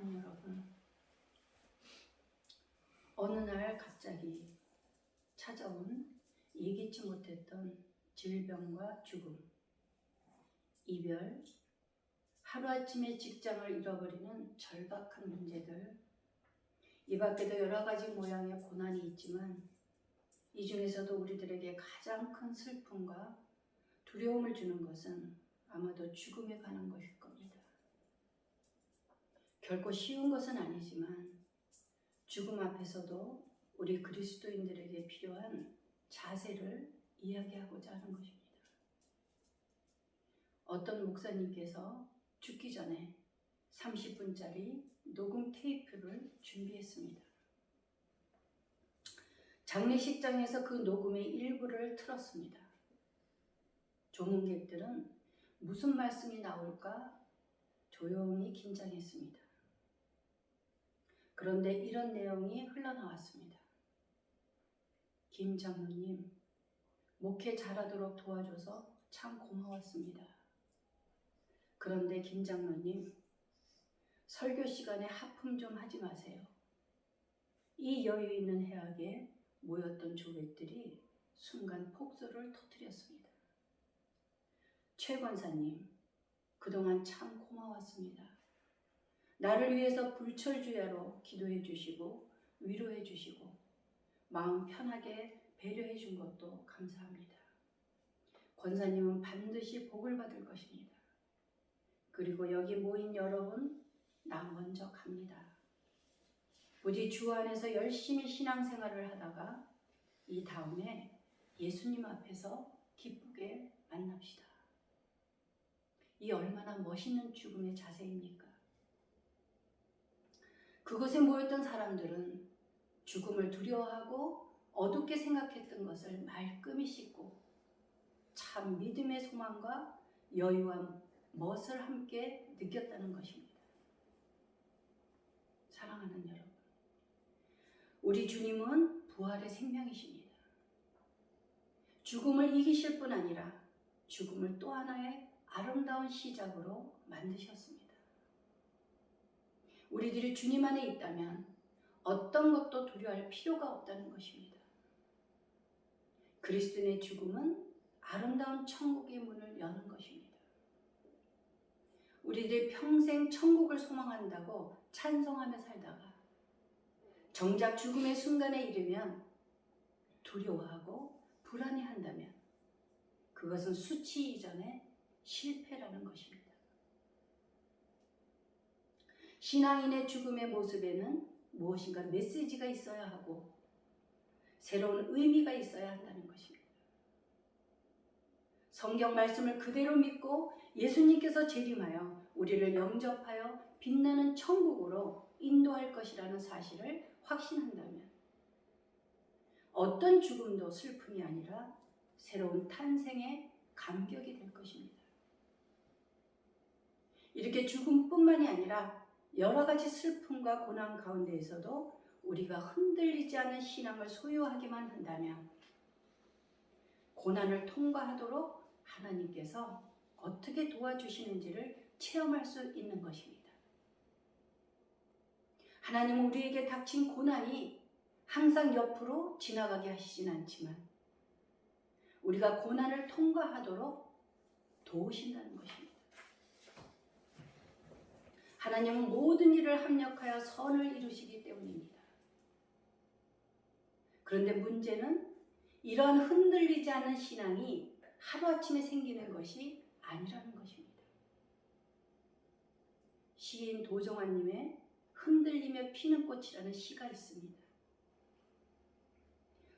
사랑하는 여러분, 어느 날 갑자기 찾아온 예기치 못했던 질병과 죽음, 이별, 하루아침에 직장을 잃어버리는 절박한 문제들, 이 밖에도 여러 가지 모양의 고난이 있지만 이 중에서도 우리들에게 가장 큰 슬픔과 두려움을 주는 것은 아마도 죽음에 관한 것일 겁니다. 결코 쉬운 것은 아니지만 죽음 앞에서도 우리 그리스도인들에게 필요한 자세를 이야기하고자 하는 것입니다. 어떤 목사님께서 죽기 전에 30분짜리 녹음 테이프를 준비했습니다. 장례식장에서 그 녹음의 일부를 틀었습니다. 조문객들은 무슨 말씀이 나올까 조용히 긴장했습니다. 그런데 이런 내용이 흘러나왔습니다. 김 장로님, 목회 잘하도록 도와줘서 참 고마웠습니다. 그런데 김 장로님, 설교 시간에 하품 좀 하지 마세요. 이 여유 있는 해악에 모였던 조객들이 순간 폭소를 터뜨렸습니다. 최 권사님, 그동안 참 고마웠습니다. 나를 위해서 불철주야로 기도해 주시고 위로해 주시고 마음 편하게 배려해 준 것도 감사합니다. 권사님은 반드시 복을 받을 것입니다. 그리고 여기 모인 여러분, 나 먼저 갑니다. 부디 주 안에서 열심히 신앙생활을 하다가 이 다음에 예수님 앞에서 기쁘게 만납시다. 이 얼마나 멋있는 죽음의 자세입니까? 그곳에 모였던 사람들은 죽음을 두려워하고 어둡게 생각했던 것을 말끔히 씻고 참 믿음의 소망과 여유와 멋을 함께 느꼈다는 것입니다. 사랑하는 여러분, 우리 주님은 부활의 생명이십니다. 죽음을 이기실 뿐 아니라 죽음을 또 하나의 아름다운 시작으로 만드셨습니다. 우리들이 주님 안에 있다면 어떤 것도 두려워할 필요가 없다는 것입니다. 그리스도인의 죽음은 아름다운 천국의 문을 여는 것입니다. 우리들이 평생 천국을 소망한다고 찬송하며 살다가 정작 죽음의 순간에 이르면 두려워하고 불안해한다면 그것은 수치 이전의 실패라는 것입니다. 신앙인의 죽음의 모습에는 무엇인가 메시지가 있어야 하고 새로운 의미가 있어야 한다는 것입니다. 성경 말씀을 그대로 믿고 예수님께서 재림하여 우리를 영접하여 빛나는 천국으로 인도할 것이라는 사실을 확신한다면 어떤 죽음도 슬픔이 아니라 새로운 탄생의 감격이 될 것입니다. 이렇게 죽음뿐만이 아니라 여러 가지 슬픔과 고난 가운데에서도 우리가 흔들리지 않는 신앙을 소유하기만 한다면 고난을 통과하도록 하나님께서 어떻게 도와주시는지를 체험할 수 있는 것입니다. 하나님은 우리에게 닥친 고난이 항상 옆으로 지나가게 하시진 않지만 우리가 고난을 통과하도록 도우신다는 것입니다. 하나님은 모든 일을 합력하여 선을 이루시기 때문입니다. 그런데 문제는 이러한 흔들리지 않는 신앙이 하루아침에 생기는 것이 아니라는 것입니다. 시인 도정환님의 흔들리며 피는 꽃이라는 시가 있습니다.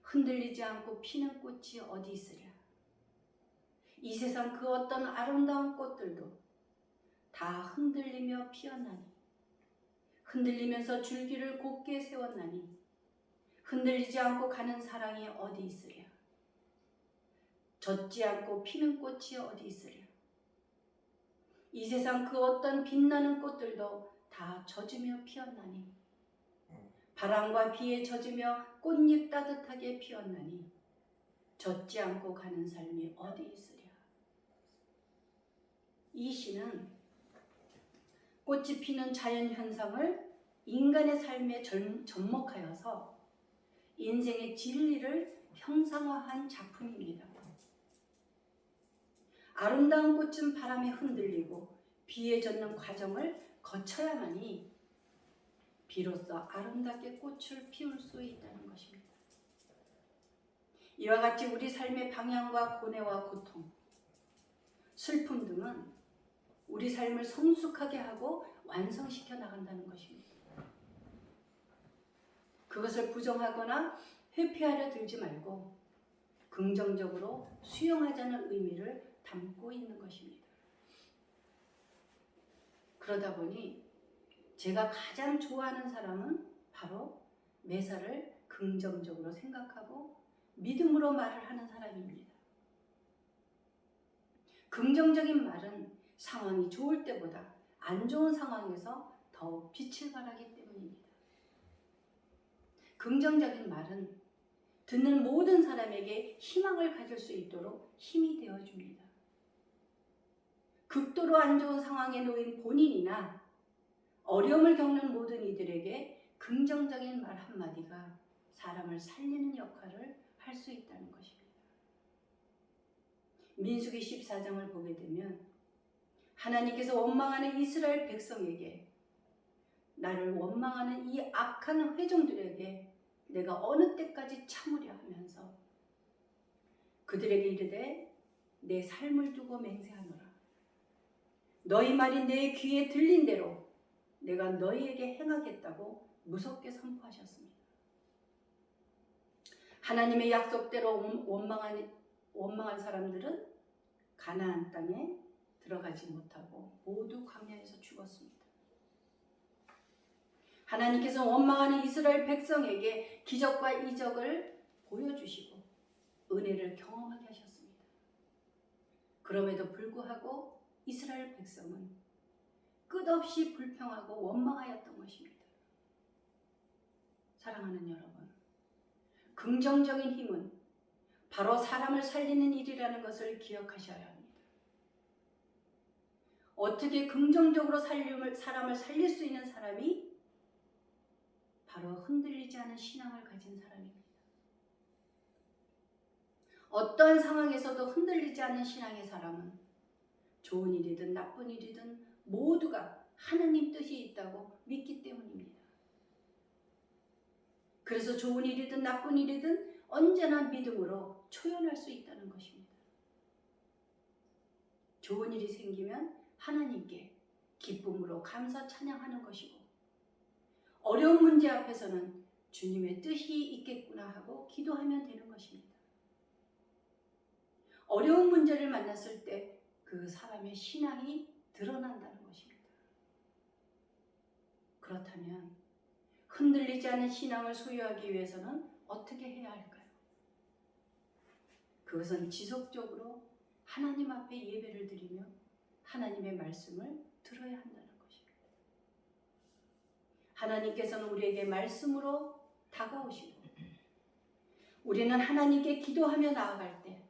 흔들리지 않고 피는 꽃이 어디 있으랴. 이 세상 그 어떤 아름다운 꽃들도 다 흔들리며 피었나니 흔들리면서 줄기를 곧게 세웠나니 흔들리지 않고 가는 사랑이 어디 있으랴. 젖지 않고 피는 꽃이 어디 있으랴. 이 세상 그 어떤 빛나는 꽃들도 다 젖으며 피었나니 바람과 비에 젖으며 꽃잎 따뜻하게 피었나니 젖지 않고 가는 삶이 어디 있으랴. 이 시는 꽃이 피는 자연 현상을 인간의 삶에 접목하여서 인생의 진리를 형상화한 작품입니다. 아름다운 꽃은 바람에 흔들리고 비에 젖는 과정을 거쳐야만이 비로소 아름답게 꽃을 피울 수 있다는 것입니다. 이와 같이 우리 삶의 방향과 고뇌와 고통, 슬픔 등은 우리 삶을 성숙하게 하고 완성시켜 나간다는 것입니다. 그것을 부정하거나 회피하려 들지 말고 긍정적으로 수용하자는 의미를 담고 있는 것입니다. 그러다 보니 제가 가장 좋아하는 사람은 바로 매사를 긍정적으로 생각하고 믿음으로 말을 하는 사람입니다. 긍정적인 말은 상황이 좋을 때보다 안 좋은 상황에서 더욱 빛을 발하기 때문입니다. 긍정적인 말은 듣는 모든 사람에게 희망을 가질 수 있도록 힘이 되어줍니다. 극도로 안 좋은 상황에 놓인 본인이나 어려움을 겪는 모든 이들에게 긍정적인 말 한마디가 사람을 살리는 역할을 할 수 있다는 것입니다. 민수기 14장을 보게 되면 하나님께서 원망하는 이스라엘 백성에게 나를 원망하는 이 악한 회중들에게 내가 어느 때까지 참으려 하면서 그들에게 이르되 내 삶을 두고 맹세하노라. 너희 말이 내 귀에 들린 대로 내가 너희에게 행하겠다고 무섭게 선포하셨습니다. 하나님의 약속대로 원망한 사람들은 가나안 땅에 들어가지 못하고 모두 광야에서 죽었습니다. 하나님께서 원망하는 이스라엘 백성에게 기적과 이적을 보여주시고 은혜를 경험하게 하셨습니다. 그럼에도 불구하고 이스라엘 백성은 끝없이 불평하고 원망하였던 것입니다. 사랑하는 여러분, 긍정적인 힘은 바로 사람을 살리는 일이라는 것을 기억하셔야 합니다. 어떻게 긍정적으로 사람을 살릴 수 있는 사람이 바로 흔들리지 않은 신앙을 가진 사람입니다. 어떠한 상황에서도 흔들리지 않는 신앙의 사람은 좋은 일이든 나쁜 일이든 모두가 하나님 뜻이 있다고 믿기 때문입니다. 그래서 좋은 일이든 나쁜 일이든 언제나 믿음으로 초연할 수 있다는 것입니다. 좋은 일이 생기면 하나님께 기쁨으로 감사 찬양하는 것이고 어려운 문제 앞에서는 주님의 뜻이 있겠구나 하고 기도하면 되는 것입니다. 어려운 문제를 만났을 때 그 사람의 신앙이 드러난다는 것입니다. 그렇다면 흔들리지 않은 신앙을 소유하기 위해서는 어떻게 해야 할까요? 그것은 지속적으로 하나님 앞에 예배를 드리며 하나님의 말씀을 들어야 한다는 것입니다. 하나님께서는 우리에게 말씀으로 다가오시고 우리는 하나님께 기도하며 나아갈 때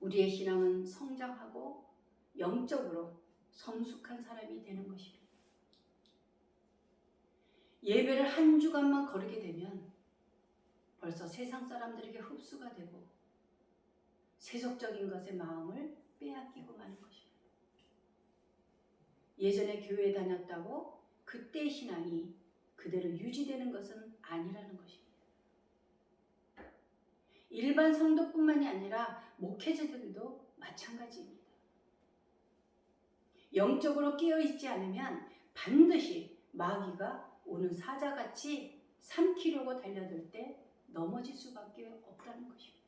우리의 신앙은 성장하고 영적으로 성숙한 사람이 되는 것입니다. 예배를 한 주간만 거르게 되면 벌써 세상 사람들에게 흡수가 되고 세속적인 것에 마음을 빼앗기고 마는 것입니다. 예전에 교회에 다녔다고 그때의 신앙이 그대로 유지되는 것은 아니라는 것입니다. 일반 성도뿐만이 아니라 목회자들도 마찬가지입니다. 영적으로 깨어있지 않으면 반드시 마귀가 오는 사자같이 삼키려고 달려들 때 넘어질 수밖에 없다는 것입니다.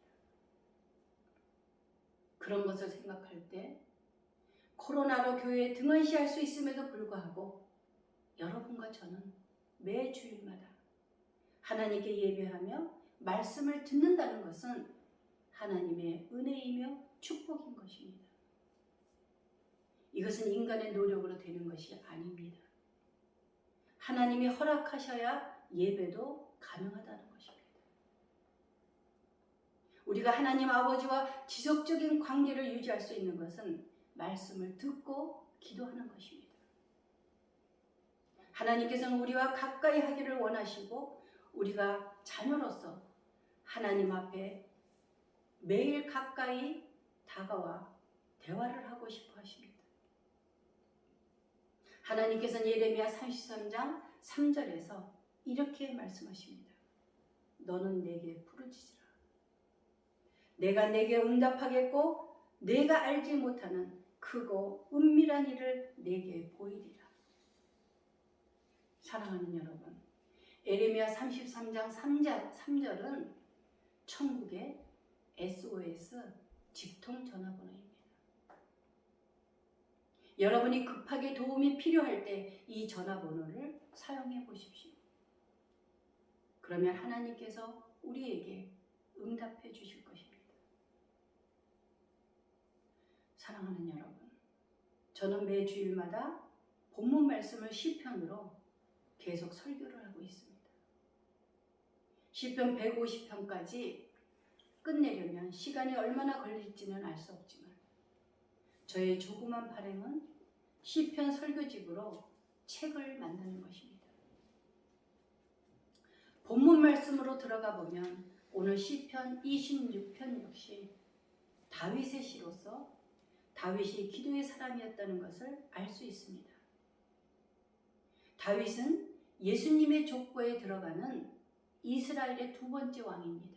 그런 것을 생각할 때 코로나로 교회에 등한시할 수 있음에도 불구하고 여러분과 저는 매 주일마다 하나님께 예배하며 말씀을 듣는다는 것은 하나님의 은혜이며 축복인 것입니다. 이것은 인간의 노력으로 되는 것이 아닙니다. 하나님이 허락하셔야 예배도 가능하다는 것입니다. 우리가 하나님 아버지와 지속적인 관계를 유지할 수 있는 것은 말씀을 듣고 기도하는 것입니다. 하나님께서는 우리와 가까이 하기를 원하시고 우리가 자녀로서 하나님 앞에 매일 가까이 다가와 대화를 하고 싶어 하십니다. 하나님께서는 예레미야 33장 3절에서 이렇게 말씀하십니다. 너는 내게 부르짖으라. 내가 내게 응답하겠고 내가 알지 못하는 크고 은밀한 일을 내게 보이리라. 사랑하는 여러분, 예레미야 33장 3절은 천국의 SOS 직통 전화번호입니다. 여러분이 급하게 도움이 필요할 때 이 전화번호를 사용해 보십시오. 그러면 하나님께서 우리에게 응답해 주실 것입니다. 사랑하는 여러분, 저는 매 주일마다 본문 말씀을 시편으로 계속 설교를 하고 있습니다. 시편 150편까지 끝내려면 시간이 얼마나 걸릴지는 알 수 없지만 저의 조그만 발행은 시편 설교집으로 책을 만드는 것입니다. 본문 말씀으로 들어가 보면 오늘 시편 26편 역시 다윗의 시로서 다윗이 기도의 사람이었다는 것을 알 수 있습니다. 다윗은 예수님의 족보에 들어가는 이스라엘의 두 번째 왕입니다.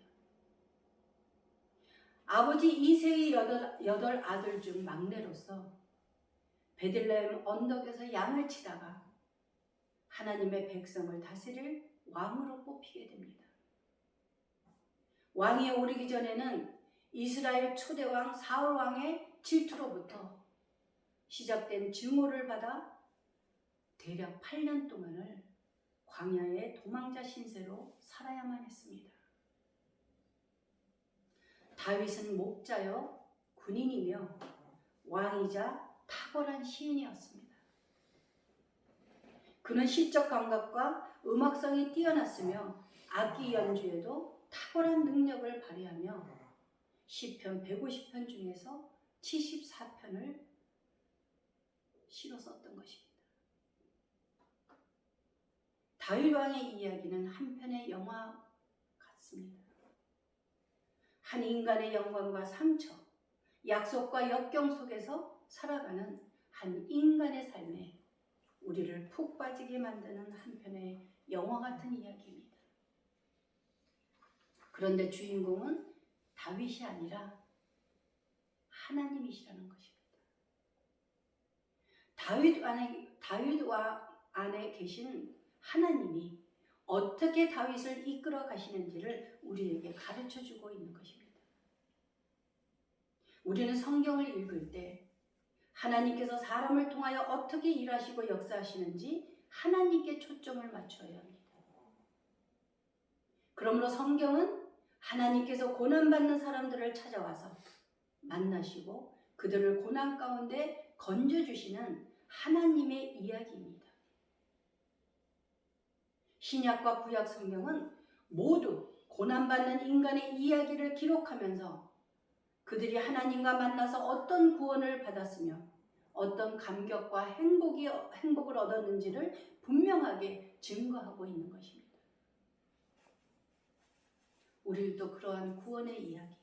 아버지 이새의 여덟 아들 중 막내로서 베들레헴 언덕에서 양을 치다가 하나님의 백성을 다스릴 왕으로 뽑히게 됩니다. 왕위에 오르기 전에는 이스라엘 초대왕 사울 왕의 질투로부터 시작된 증오를 받아 대략 8년 동안을 광야의 도망자 신세로 살아야만 했습니다. 다윗은 목자여 군인이며 왕이자 탁월한 시인이었습니다. 그는 시적 감각과 음악성이 뛰어났으며 악기 연주에도 탁월한 능력을 발휘하며 시편 150편 중에서 74편을 시로 썼던 것입니다. 다윗 왕의 이야기는 한편의 영화 같습니다. 한 인간의 영광과 상처, 약속과 역경 속에서 살아가는 한 인간의 삶에 우리를 푹 빠지게 만드는 한편의 영화 같은 이야기입니다. 그런데 주인공은 다윗이 아니라 하나님이시라는 것입니다. 다윗 안에 계신 하나님이 어떻게 다윗을 이끌어 가시는지를 우리에게 가르쳐 주고 있는 것입니다. 우리는 성경을 읽을 때 하나님께서 사람을 통하여 어떻게 일하시고 역사하시는지 하나님께 초점을 맞춰야 합니다. 그러므로 성경은 하나님께서 고난받는 사람들을 찾아와서 만나시고 그들을 고난 가운데 건져주시는 하나님의 이야기입니다. 신약과 구약 성경은 모두 고난받는 인간의 이야기를 기록하면서 그들이 하나님과 만나서 어떤 구원을 받았으며 어떤 감격과 행복을 얻었는지를 분명하게 증거하고 있는 것입니다. 우리도 그러한 구원의 이야기,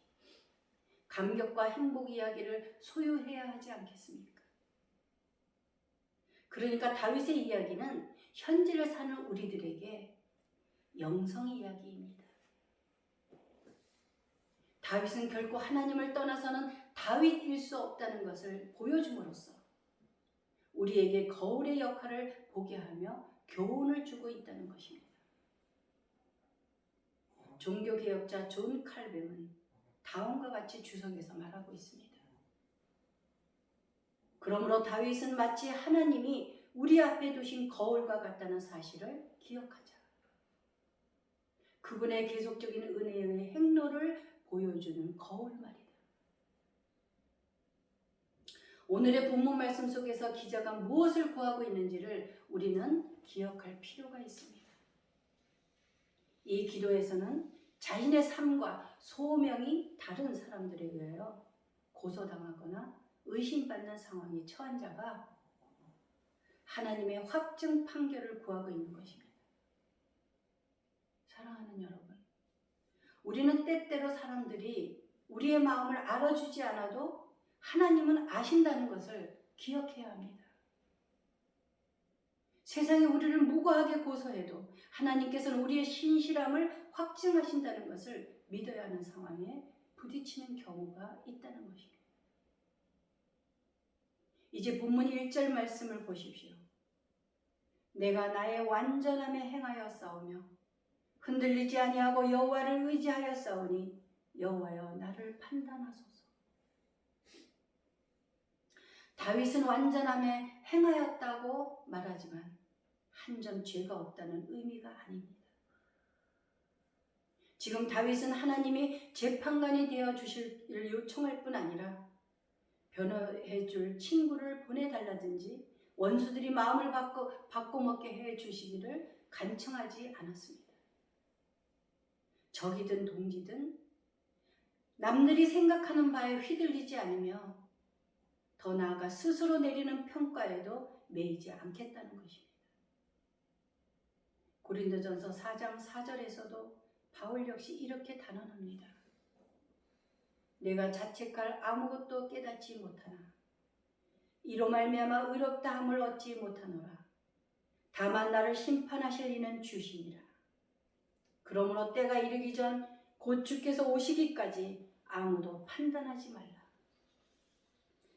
감격과 행복 이야기를 소유해야 하지 않겠습니까? 그러니까 다윗의 이야기는 현재를 사는 우리들에게 영성 이야기입니다. 다윗은 결코 하나님을 떠나서는 다윗일 수 없다는 것을 보여줌으로써 우리에게 거울의 역할을 보게 하며 교훈을 주고 있다는 것입니다. 종교개혁자 존 칼뱅은 다음과 같이 주석에서 말하고 있습니다. 그러므로 다윗은 마치 하나님이 우리 앞에 두신 거울과 같다는 사실을 기억하자. 그분의 계속적인 은혜의 행로를 보여주는 거울 말이다. 오늘의 본문 말씀 속에서 기자가 무엇을 구하고 있는지를 우리는 기억할 필요가 있습니다. 이 기도에서는 자신의 삶과 소명이 다른 사람들에 의하여 고소당하거나 의심받는 상황에 처한 자가 하나님의 확증 판결을 구하고 있는 것입니다. 사랑하는 여러분, 우리는 때때로 사람들이 우리의 마음을 알아주지 않아도 하나님은 아신다는 것을 기억해야 합니다. 세상이 우리를 무고하게 고소해도 하나님께서는 우리의 신실함을 확증하신다는 것을 믿어야 하는 상황에 부딪히는 경우가 있다는 것입니다. 이제 본문 1절 말씀을 보십시오. 내가 나의 완전함에 행하여 싸우며 흔들리지 아니하고 여호와를 의지하여 싸우니 여호와여 나를 판단하소서. 다윗은 완전함에 행하였다고 말하지만 한 점 죄가 없다는 의미가 아닙니다. 지금 다윗은 하나님이 재판관이 되어 주실 요청할 뿐 아니라 변호해 줄 친구를 보내달라든지 원수들이 마음을 바꿔먹게 해 주시기를 간청하지 않았습니다. 적이든 동지든 남들이 생각하는 바에 휘둘리지 않으며 더 나아가 스스로 내리는 평가에도 매이지 않겠다는 것입니다. 고린도전서 4장 4절에서도 바울 역시 이렇게 단언합니다. 내가 자책할 아무것도 깨닫지 못하나 이로 말미암아 의롭다함을 얻지 못하노라. 다만 나를 심판하실 이는 주시니라. 그러므로 때가 이르기 전 곧 주께서 오시기까지 아무도 판단하지 말라.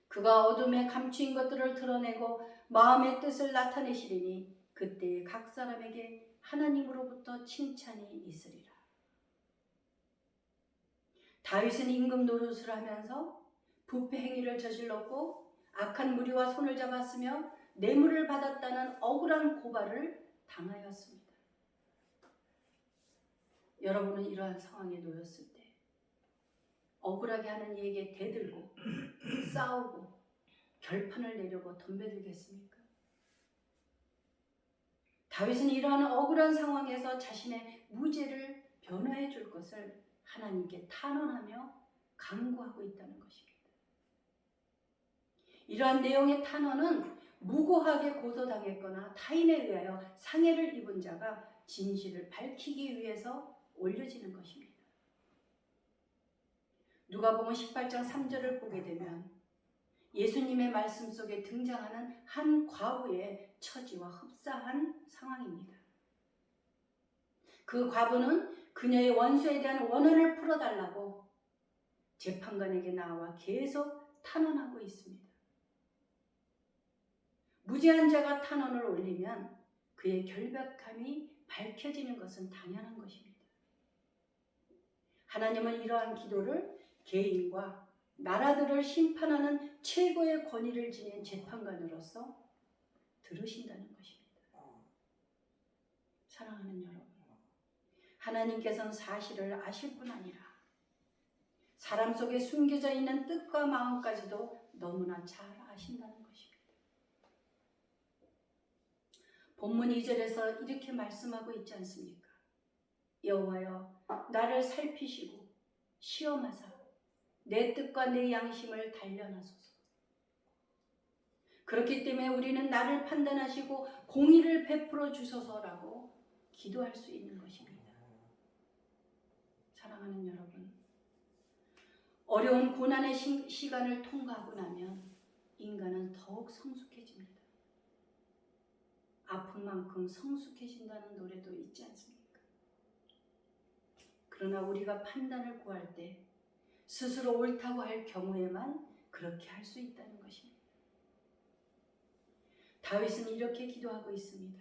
그가 어둠에 감추인 것들을 드러내고 마음의 뜻을 나타내시리니 그때에 각 사람에게 하나님으로부터 칭찬이 있으리라. 다윗은 임금 노릇을 하면서 부패 행위를 저질렀고 악한 무리와 손을 잡았으며 뇌물을 받았다는 억울한 고발을 당하였습니다. 여러분은 이러한 상황에 놓였을 때 억울하게 하는 이에게 대들고 싸우고 결판을 내려고 덤벼들겠습니까? 다윗은 이러한 억울한 상황에서 자신의 무죄를 변호해 줄 것을 하나님께 탄원하며 간구하고 있다는 것입니다. 이러한 내용의 탄원은 무고하게 고소당했거나 타인에 의하여 상해를 입은 자가 진실을 밝히기 위해서 올려지는 것입니다. 누가복음 18장 3절을 보게 되면 예수님의 말씀 속에 등장하는 한 과부의 처지와 흡사한 상황입니다. 그 과부는 그녀의 원수에 대한 원한을 풀어달라고 재판관에게 나와 계속 탄원하고 있습니다. 무죄한 자가 탄원을 올리면 그의 결백함이 밝혀지는 것은 당연한 것입니다. 하나님은 이러한 기도를 개인과 나라들을 심판하는 최고의 권위를 지닌 재판관으로서 들으신다는 것입니다. 사랑하는 여러분, 하나님께서는 사실을 아실 뿐 아니라 사람 속에 숨겨져 있는 뜻과 마음까지도 너무나 잘 아신다는 것입니다. 본문 2절에서 이렇게 말씀하고 있지 않습니까? 여호와여 나를 살피시고 시험하사 내 뜻과 내 양심을 단련하소서. 그렇기 때문에 우리는 나를 판단하시고 공의를 베풀어 주소서라고 기도할 수 있는 것입니다. 사랑하는 여러분, 어려운 고난의 시간을 통과하고 나면 인간은 더욱 성숙해집니다. 아픈 만큼 성숙해진다는 노래도 있지 않습니까? 그러나 우리가 판단을 구할 때 스스로 옳다고 할 경우에만 그렇게 할 수 있다는 것입니다. 다윗은 이렇게 기도하고 있습니다.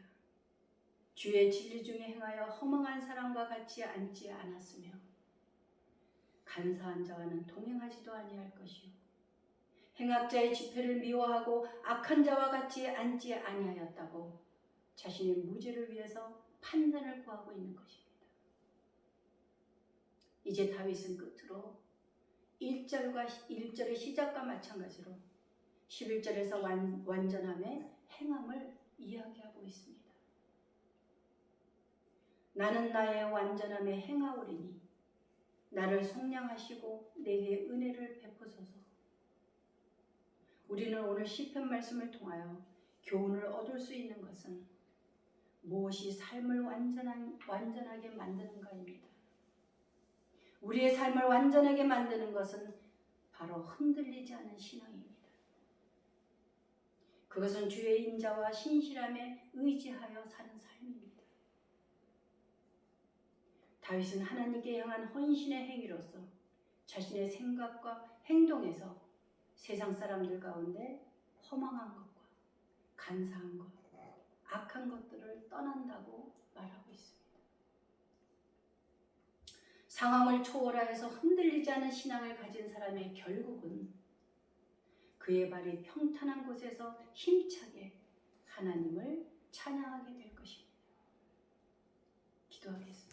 주의 진리 중에 행하여 허망한 사람과 같이 앉지 않았으며 간사한 자와는 동행하지도 아니할 것이요 행악자의 집회를 미워하고 악한 자와 같이 앉지 아니하였다고 자신의 무죄를 위해서 판단을 구하고 있는 것입니다. 이제 다윗은 끝으로 1절의 시작과 마찬가지로 11절에서 완전함의 행함을 이야기하고 있습니다. 나는 나의 완전함에 행하오리니 나를 속량하시고 내게 은혜를 베푸소서. 우리는 오늘 시편 말씀을 통하여 교훈을 얻을 수 있는 것은 무엇이 삶을 완전하게 만드는가입니다. 우리의 삶을 완전하게 만드는 것은 바로 흔들리지 않은 신앙입니다. 그것은 주의 인자와 신실함에 의지하여 사는 삶입니다. 다윗은 하나님께 향한 헌신의 행위로서 자신의 생각과 행동에서 세상 사람들 가운데 허망한 것과 간사한 것, 악한 것들을 떠난다고 말하고 있습니다. 상황을 초월하여서 흔들리지 않은 신앙을 가진 사람의 결국은 그의 발이 평탄한 곳에서 힘차게 하나님을 찬양하게 될 것입니다. 기도하겠습니다.